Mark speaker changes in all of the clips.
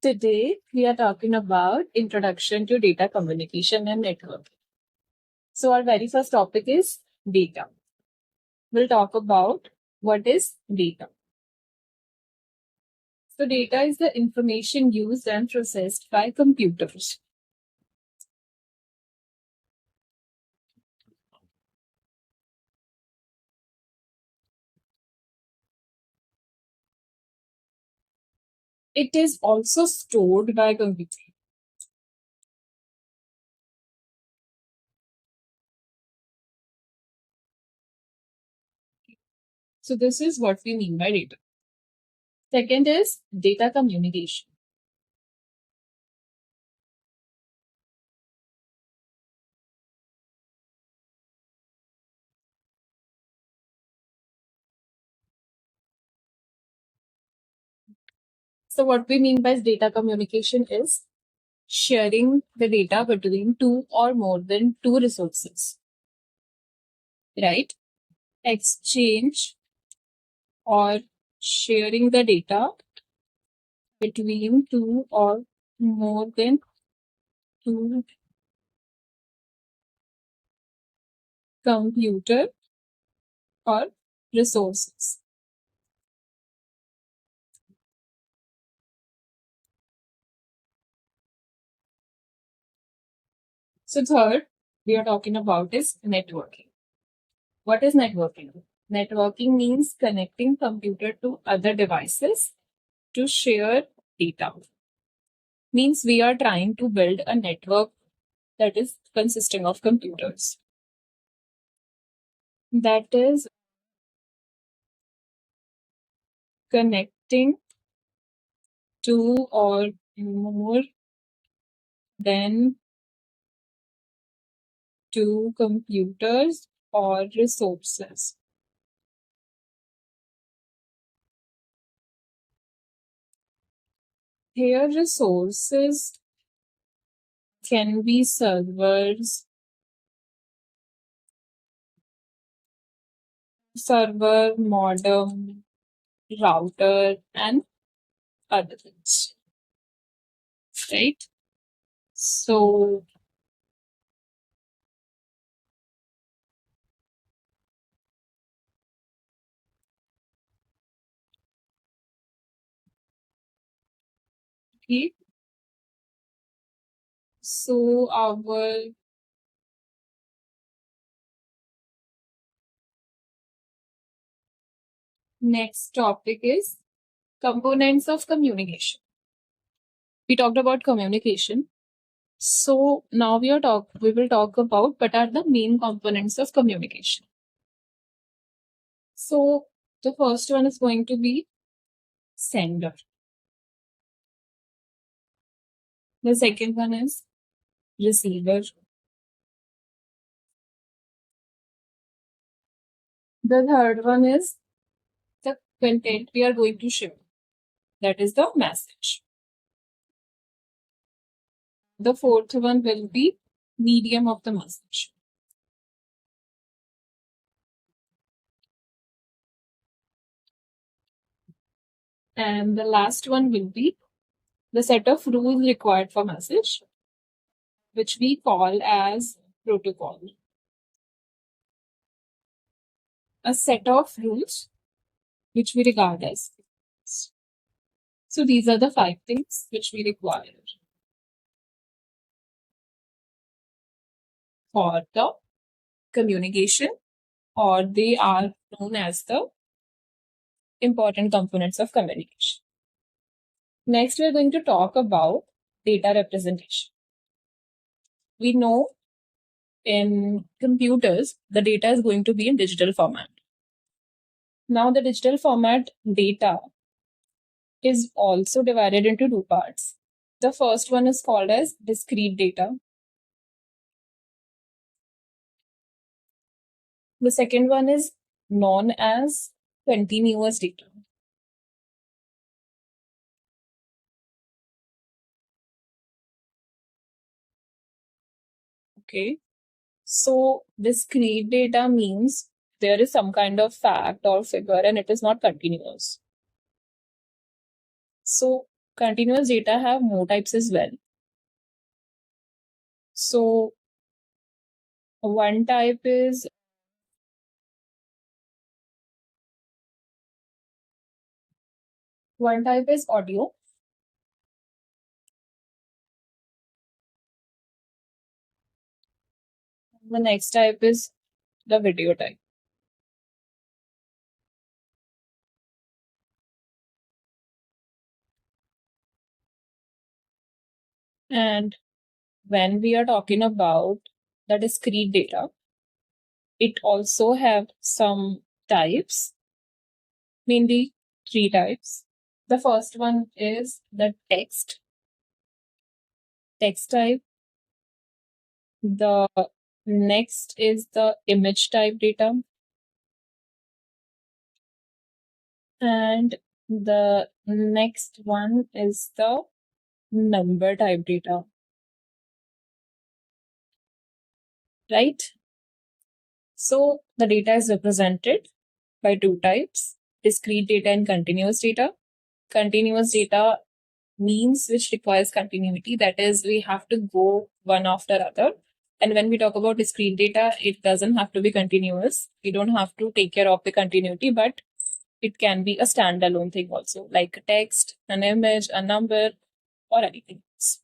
Speaker 1: Today, we are talking about Introduction to Data Communication and Networking. So, our very first topic is data. We'll talk about what is data. So, data is the information used and processed by computers. It is also stored by computers. So, this is what we mean by data. Second is data communication. So, what we mean by data communication is sharing the data between two or more than two resources, right? Exchange or sharing the data between two or more than two computer or resources. So third, we are talking about is networking. What is networking? Networking means connecting computer to other devices to share data. Means we are trying to build a network that is consisting of computers. That is connecting two or more than two computers or resources. Here, resources can be server, modem, router, and other things, right? So, okay. So our next topic is components of communication. We talked about communication. So now we will talk about what are the main components of communication. So the first one is going to be sender. The second one is receiver. The third one is the content we are going to share. That is the message. The fourth one will be medium of the message. And the last one will be the set of rules required for message, which we call as protocol. A set of rules which we regard as. So these are the 5 things which we require for the communication, or they are known as the important components of communication. Next, we are going to talk about data representation. We know in computers, the data is going to be in digital format. Now, the digital format data is also divided into 2 parts. The first one is called as discrete data. The second one is known as continuous data. Okay. So discrete data means there is some kind of fact or figure and it is not continuous. So continuous data have more types as well. So one type is audio. The next type is the video type. And when we are talking about the discrete data, it also have some types, mainly three types. The first one is the text type. The next is the image type data. And the next one is the number type data, right? So the data is represented by two types, discrete data and continuous data. Continuous data means which requires continuity. That is, we have to go one after other. And when we talk about discrete data, it doesn't have to be continuous. We don't have to take care of the continuity, but it can be a standalone thing also, like a text, an image, a number, or anything else.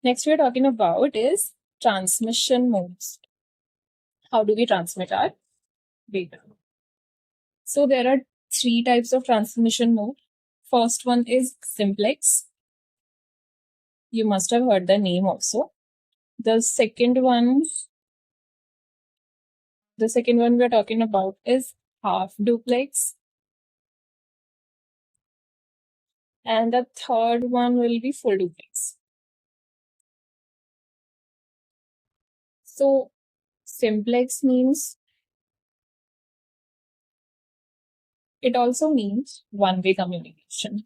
Speaker 1: Next, we're talking about is transmission modes. How do we transmit our data? So there are three types of transmission mode. First one is simplex. You must have heard the name also. The second one we're talking about is half duplex. And the third one will be full duplex. So simplex means, it also means one-way communication.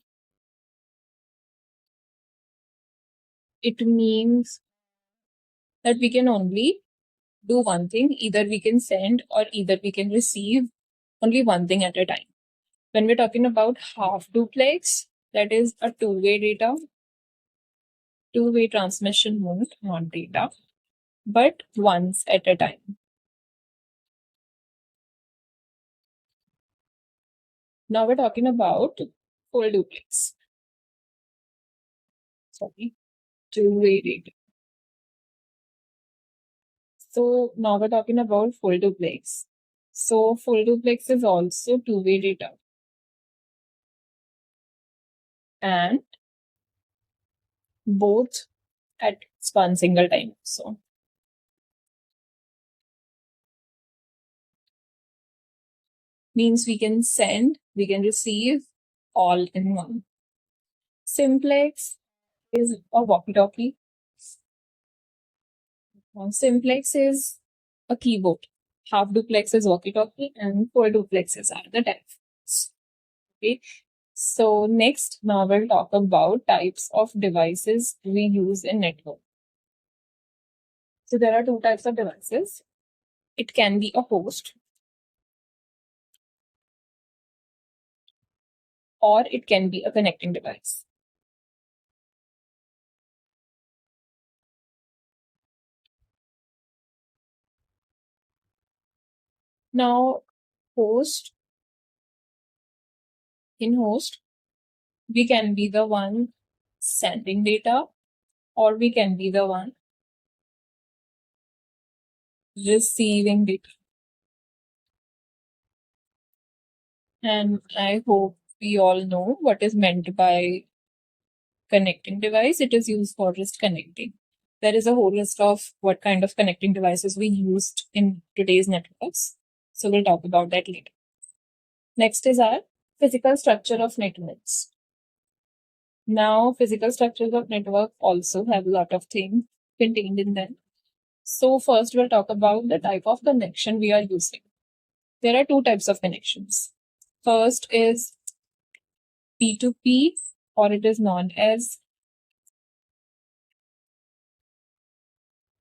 Speaker 1: It means that we can only do one thing. Either we can send or either we can receive only one thing at a time. When we're talking about half duplex, that is a two-way transmission mode, not data, but once at a time. Now we're talking about full duplex. Sorry, two-way data. So now we're talking about full duplex. So full duplex is also two-way data. And both at one single time. So means we can send, we can receive all in one. Simplex is a walkie-talkie. Simplex is a keyboard. Half duplex is walkie-talkie and full duplexes are the telephones. Okay. So next, now we'll talk about types of devices we use in network. So there are two types of devices. It can be a host or it can be a connecting device. Now, host, in host, we can be the one sending data or we can be the one receiving data. And I hope we all know what is meant by connecting device. It is used for just connecting. There is a whole list of what kind of connecting devices we used in today's networks. So we'll talk about that later. Next is our physical structure of networks. Now, physical structures of network also have a lot of things contained in them. So first we'll talk about the type of connection we are using. There are two types of connections. First is P2P, or it is known as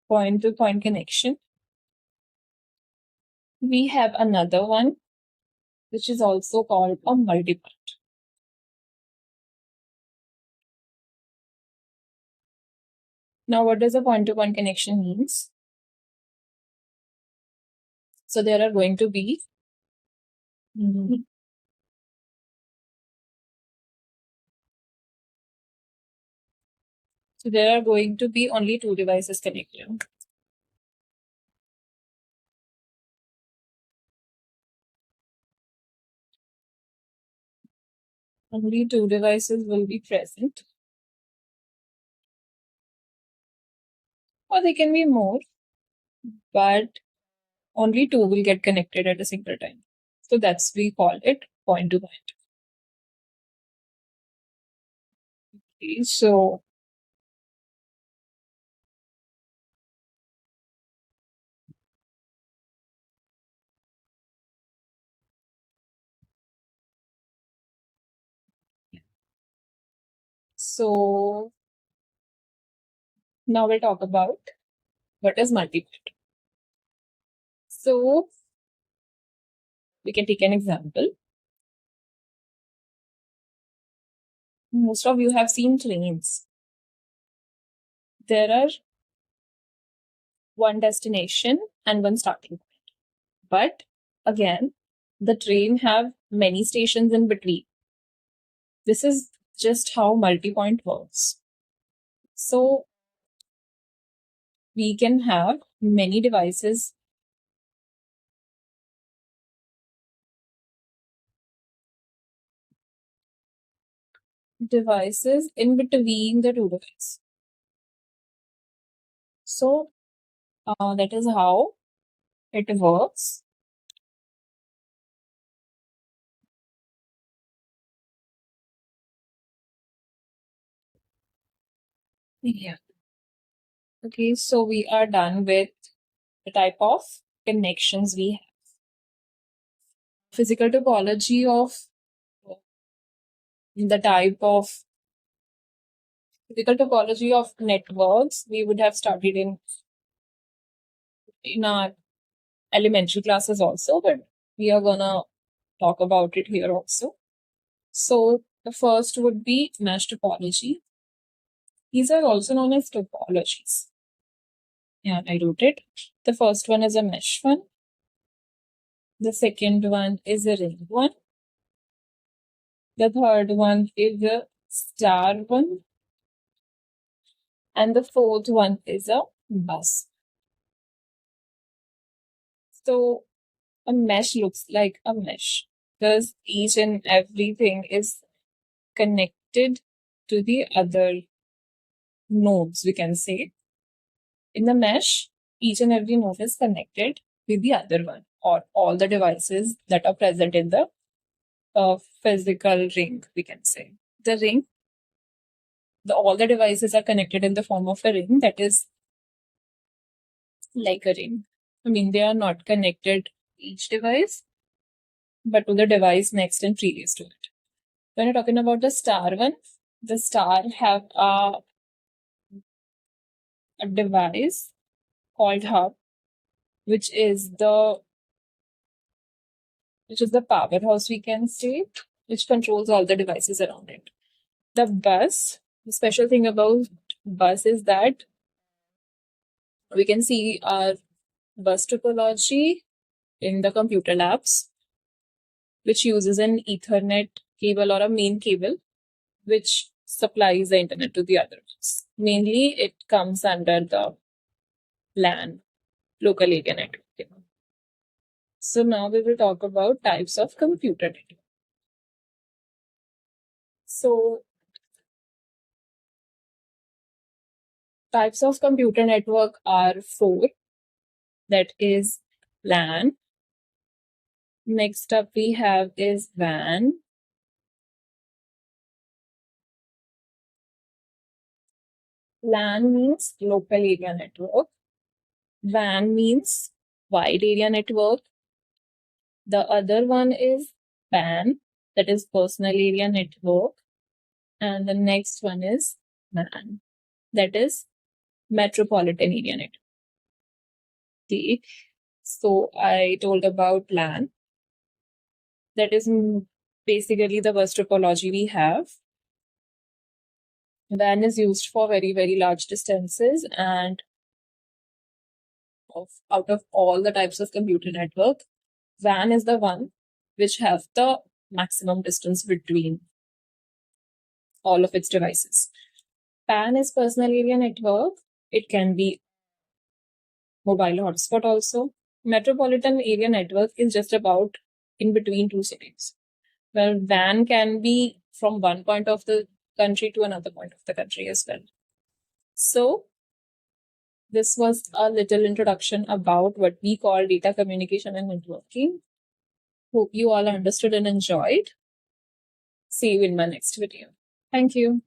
Speaker 1: point-to-point connection. We have another one, which is also called a multi-point. Now, what does a point-to-point connection means? So there are going to be only two devices connected. Only two devices will be present, or they can be more, but only two will get connected at a single time. So that's, we call it point to point. Okay, so now we'll talk about what is multi-point. So we can take an example. Most of you have seen trains. There are one destination and one starting point. But again, the train have many stations in between. This is just how multi-point works. So we can have many devices in between the two devices. So that is how it works. Yeah. Okay, so we are done with the type of connections we have. Physical topology of the type of physical topology of networks we would have studied in our elementary classes also, but we are gonna talk about it here also. So the first would be mesh topology. These are also known as topologies. Yeah, I wrote it. The first one is a mesh one. The second one is a ring one. The third one is a star one. And the fourth one is a bus. So a mesh looks like a mesh because each and everything is connected to the other nodes, we can say. In the mesh, each and every node is connected with the other one, or all the devices that are present in the physical ring, we can say. The ring, all the devices are connected in the form of a ring that is like a ring. I mean, they are not connected each device, but to the device next and previous to it. When you're talking about the star one, the star have a device called hub, which is the powerhouse, we can say, which controls all the devices around it. The bus, the special thing about bus is that we can see our bus topology in the computer labs, which uses an Ethernet cable or a main cable, which supplies the internet to the other ones. Mainly, it comes under the LAN, local area network. So now we will talk about types of computer network. So types of computer network are four. That is LAN. Next up we have is WAN. LAN means local area network. WAN means wide area network. The other one is PAN, that is personal area network. And the next one is MAN, that is metropolitan area network. Okay. So I told about LAN. That is basically the bus topology we have. WAN is used for very, very large distances, and out of all the types of computer network, WAN is the one which have the maximum distance between all of its devices. PAN is personal area network. It can be mobile hotspot also. Metropolitan area network is just about in between two cities. Well, WAN can be from one point of the country to another point of the country as well. So this was a little introduction about what we call data communication and networking. Hope you all understood and enjoyed. See you in my next video. Thank you.